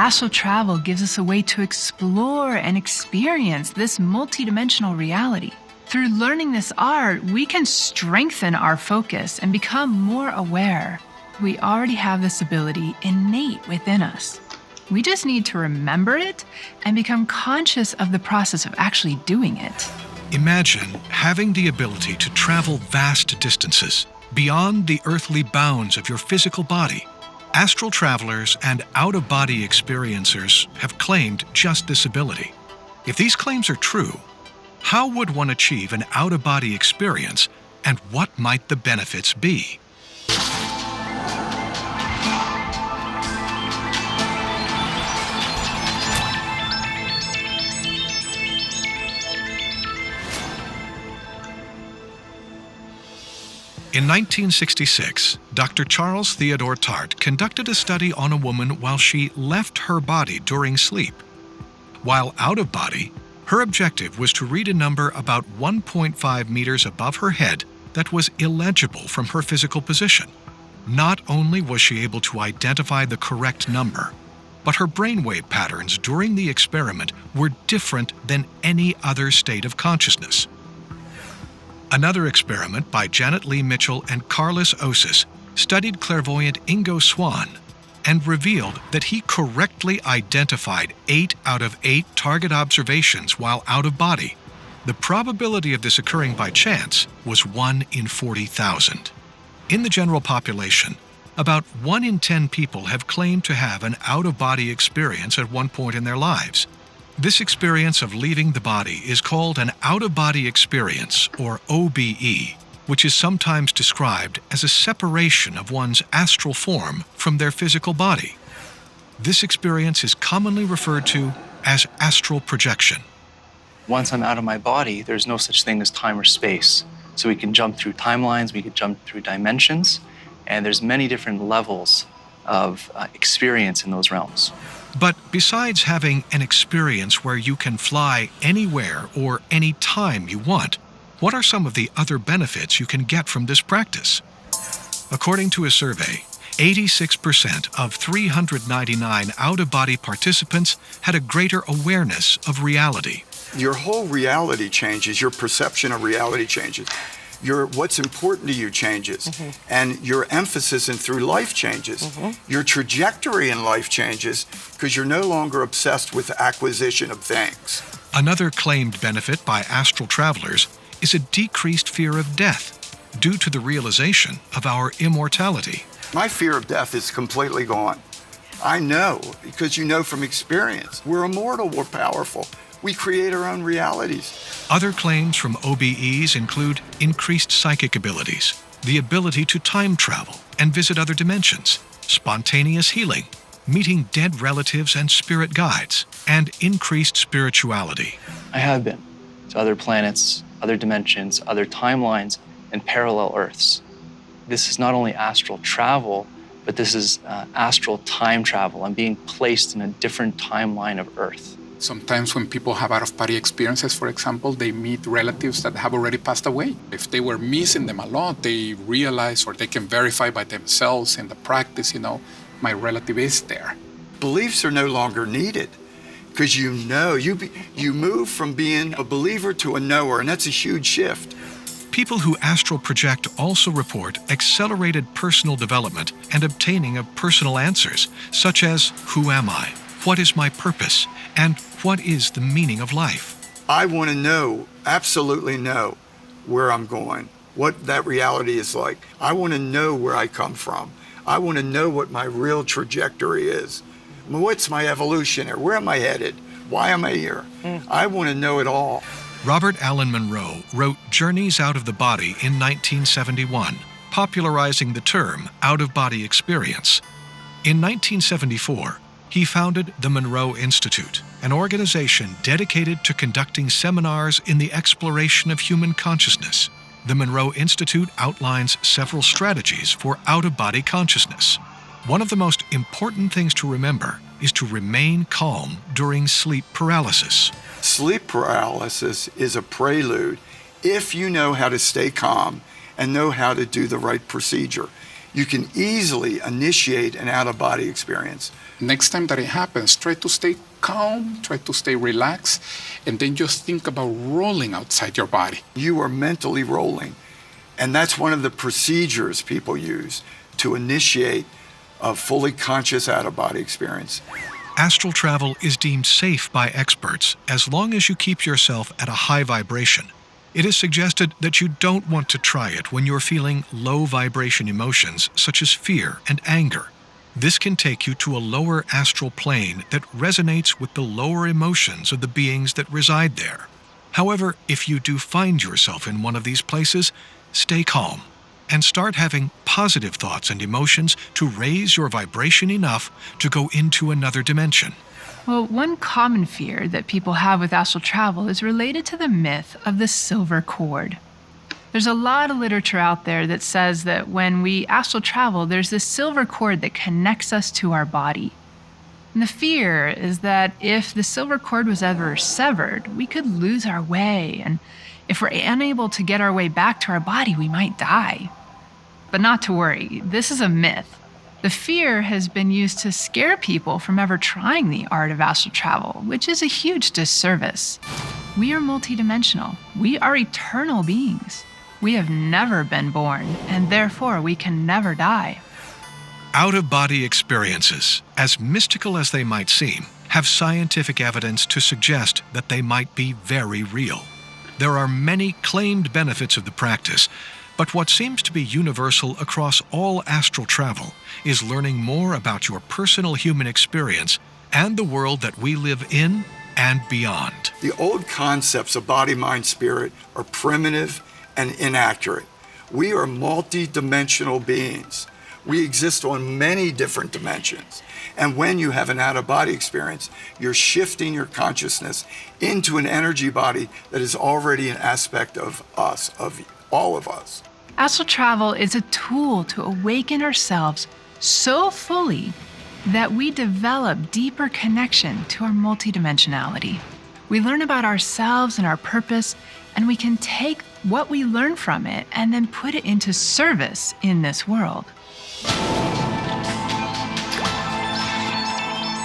Astral travel gives us a way to explore and experience this multidimensional reality. Through learning this art, we can strengthen our focus and become more aware. We already have this ability innate within us. We just need to remember it and become conscious of the process of actually doing it. Imagine having the ability to travel vast distances beyond the earthly bounds of your physical body. Astral travelers and out-of-body experiencers have claimed just this ability. If these claims are true, how would one achieve an out-of-body experience, and what might the benefits be? In 1966, Dr. Charles Theodore Tart conducted a study on a woman while she left her body during sleep. While out of body, her objective was to read a number about 1.5 meters above her head that was illegible from her physical position. Not only was she able to identify the correct number, but her brainwave patterns during the experiment were different than any other state of consciousness. Another experiment by Janet Lee Mitchell and Carlos Osis studied clairvoyant Ingo Swann and revealed that he correctly identified 8 out of 8 target observations while out of body. The probability of this occurring by chance was 1 in 40,000. In the general population, about 1 in 10 people have claimed to have an out-of-body experience at one point in their lives. This experience of leaving the body is called an out-of-body experience, or OBE, which is sometimes described as a separation of one's astral form from their physical body. This experience is commonly referred to as astral projection. Once I'm out of my body, there's no such thing as time or space. So we can jump through timelines, we can jump through dimensions, and there's many different levels of experience in those realms. But besides having an experience where you can fly anywhere or any time you want, what are some of the other benefits you can get from this practice? According to a survey, 86% of 399 out-of-body participants had a greater awareness of reality. Your whole reality changes, your perception of reality changes. What's important to you changes, and your emphasis in through life changes. Your trajectory in life changes because you're no longer obsessed with acquisition of things. Another claimed benefit by astral travelers is a decreased fear of death due to the realization of our immortality. My fear of death is completely gone. I know, because you know from experience, we're immortal, we're powerful. We create our own realities. Other claims from OBEs include increased psychic abilities, the ability to time travel and visit other dimensions, spontaneous healing, meeting dead relatives and spirit guides, and increased spirituality. I have been to other planets, other dimensions, other timelines, and parallel Earths. This is not only astral travel, but this is astral time travel. I'm being placed in a different timeline of Earth. Sometimes when people have out-of-body experiences, for example, they meet relatives that have already passed away. If they were missing them a lot, they realize or they can verify by themselves in the practice, my relative is there. Beliefs are no longer needed because you move from being a believer to a knower, and that's a huge shift. People who astral project also report accelerated personal development and obtaining of personal answers, such as, who am I? What is my purpose? And what is the meaning of life? I want to know, absolutely know, where I'm going, what that reality is like. I want to know where I come from. I want to know what my real trajectory is. What's my evolution, or where am I headed? Why am I here? I want to know it all. Robert Allen Monroe wrote Journeys Out of the Body in 1971, popularizing the term out-of-body experience. In 1974, he founded the Monroe Institute, an organization dedicated to conducting seminars in the exploration of human consciousness. The Monroe Institute outlines several strategies for out-of-body consciousness. One of the most important things to remember is to remain calm during sleep paralysis. Sleep paralysis is a prelude if you know how to stay calm and know how to do the right procedure. you can easily initiate an out-of-body experience. Next time that it happens, try to stay calm, try to stay relaxed, and then just think about rolling outside your body. You are mentally rolling. And that's one of the procedures people use to initiate a fully conscious out-of-body experience. Astral travel is deemed safe by experts as long as you keep yourself at a high vibration. It is suggested that you don't want to try it when you're feeling low vibration emotions such as fear and anger. This can take you to a lower astral plane that resonates with the lower emotions of the beings that reside there. However, if you do find yourself in one of these places, stay calm and start having positive thoughts and emotions to raise your vibration enough to go into another dimension. Well, one common fear that people have with astral travel is related to the myth of the silver cord. There's a lot of literature out there that says that when we astral travel, there's this silver cord that connects us to our body. And the fear is that if the silver cord was ever severed, we could lose our way, and if we're unable to get our way back to our body, we might die. But not to worry, this is a myth. The fear has been used to scare people from ever trying the art of astral travel, which is a huge disservice. We are multidimensional. We are eternal beings. We have never been born, and therefore we can never die. Out-of-body experiences, as mystical as they might seem, have scientific evidence to suggest that they might be very real. There are many claimed benefits of the practice, but what seems to be universal across all astral travel is learning more about your personal human experience and the world that we live in and beyond. The old concepts of body, mind, spirit are primitive and inaccurate. We are multi-dimensional beings. We exist on many different dimensions. And when you have an out-of-body experience, you're shifting your consciousness into an energy body that is already an aspect of us, of all of us. Astral travel is a tool to awaken ourselves so fully that we develop deeper connection to our multidimensionality. We learn about ourselves and our purpose, and we can take what we learn from it and then put it into service in this world.